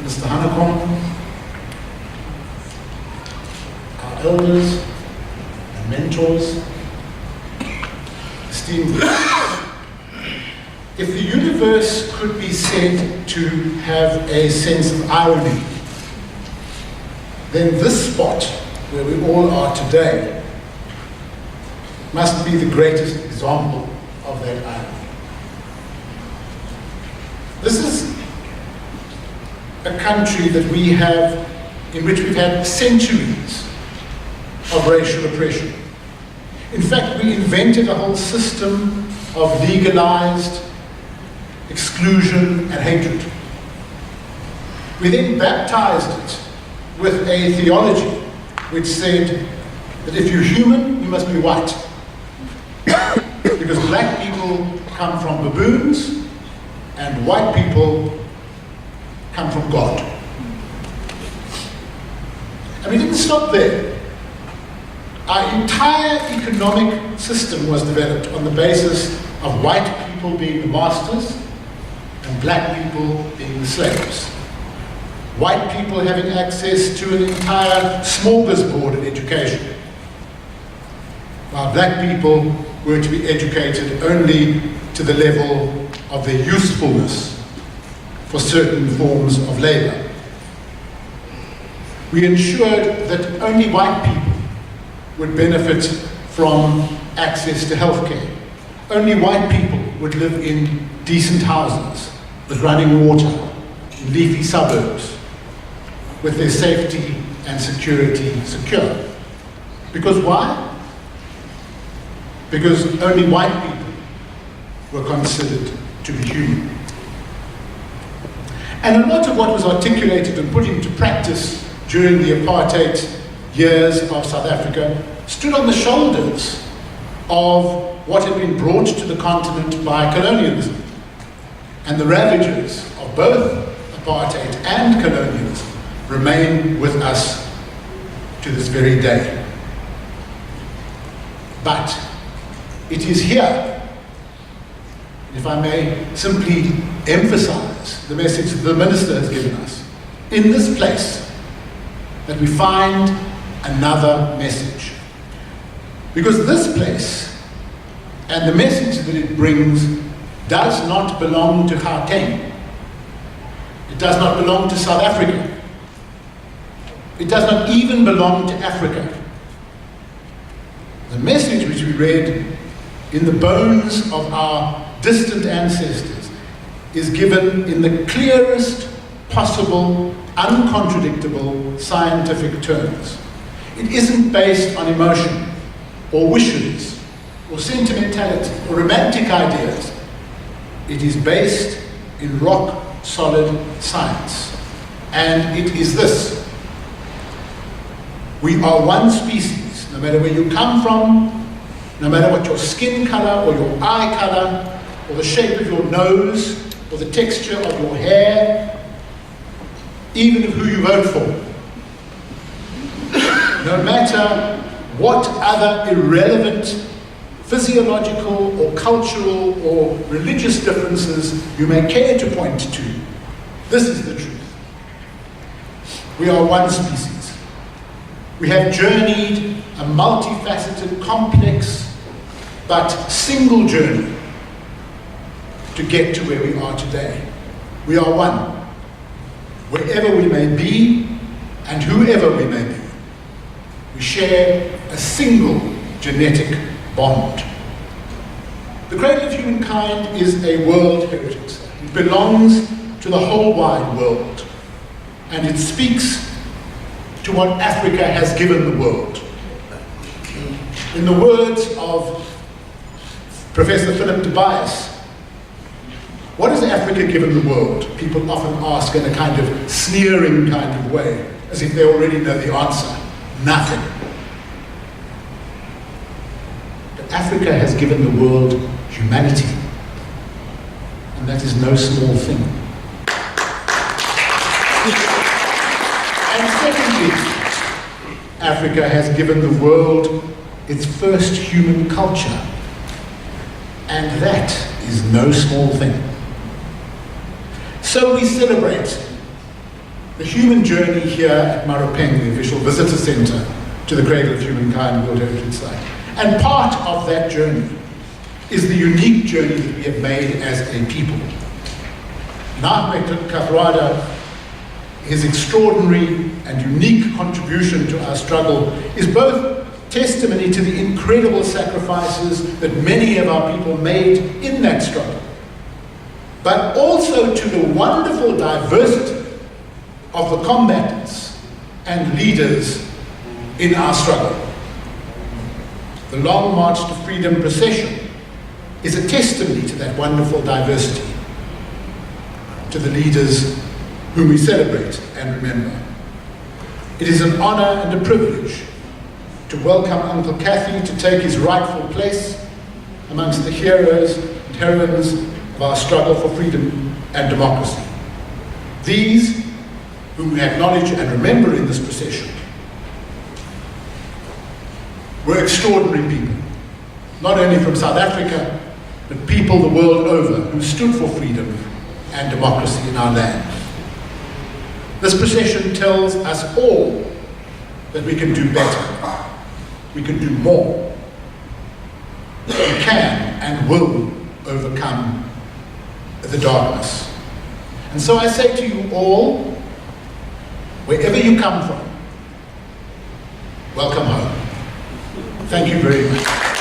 Mr. Hanekom, our elders and mentors, esteemed guests. If the universe could be said to have a sense of irony, then this spot, where we all are today, must be the greatest example of that irony. This is a country that we have, in which we've had centuries of racial oppression. In fact, we invented a whole system of legalized exclusion and hatred. We then baptized it with a theology which said that if you're human, you must be white. Because black people come from baboons and white people come from God. And we didn't stop there. Our entire economic system was developed on the basis of white people being the masters and black people being the slaves. White people having access to an entire smorgasbord of education, while black people were to be educated only to the level of their usefulness for certain forms of labor. We ensured that only white people would benefit from access to healthcare. Only white people would live in decent houses with running water, in leafy suburbs, with their safety and security secure. Because why? Because only white people were considered to be human. And a lot of what was articulated and put into practice during the apartheid years of South Africa stood on the shoulders of what had been brought to the continent by colonialism. And the ravages of both apartheid and colonialism remain with us to this very day. But it is here, if I may simply emphasize the message that the minister has given us, in this place, that we find another message. Because this place and the message that it brings does not belong to Gauteng. It does not belong to South Africa. It does not even belong to Africa. The message which we read in the bones of our distant ancestors is given in the clearest possible, uncontradictable scientific terms. It isn't based on emotion, or wishes, or sentimentality, or romantic ideas. It is based in rock-solid science. And it is this: we are one species, no matter where you come from, no matter what your skin color, or your eye color, or the shape of your nose, or the texture of your hair, even of who you vote for. No matter what other irrelevant physiological or cultural or religious differences you may care to point to, this is the truth. We are one species. We have journeyed a multifaceted, complex, but single journey to get to where we are today. We are one. Wherever we may be and whoever we may be, we share a single genetic bond. The Cradle of Humankind is a world heritage site. It belongs to the whole wide world, and it speaks to what Africa has given the world. In the words of Professor Phillip Tobias, what has Africa given the world? People often ask in a kind of sneering kind of way, as if they already know the answer. Nothing. But Africa has given the world humanity, and that is no small thing. And secondly, Africa has given the world its first human culture, and that is no small thing. So we celebrate the human journey here at Maropeng, the official visitor centre to the Cradle of Humankind World Heritage Site. And part of that journey is the unique journey that we have made as a people. And Ahmed Kathrada, his extraordinary and unique contribution to our struggle is both testimony to the incredible sacrifices that many of our people made in that struggle, but also to the wonderful diversity of the combatants and leaders in our struggle. The Long March to Freedom procession is a testimony to that wonderful diversity, to the leaders whom we celebrate and remember. It is an honor and a privilege to welcome Uncle Kathy to take his rightful place amongst the heroes and heroines of our struggle for freedom and democracy. These, whom we acknowledge and remember in this procession, were extraordinary people, not only from South Africa, but people the world over who stood for freedom and democracy in our land. This procession tells us all that we can do better, we can do more, we can and will overcome the darkness. And so I say to you all, wherever you come from, welcome home. Thank you very much.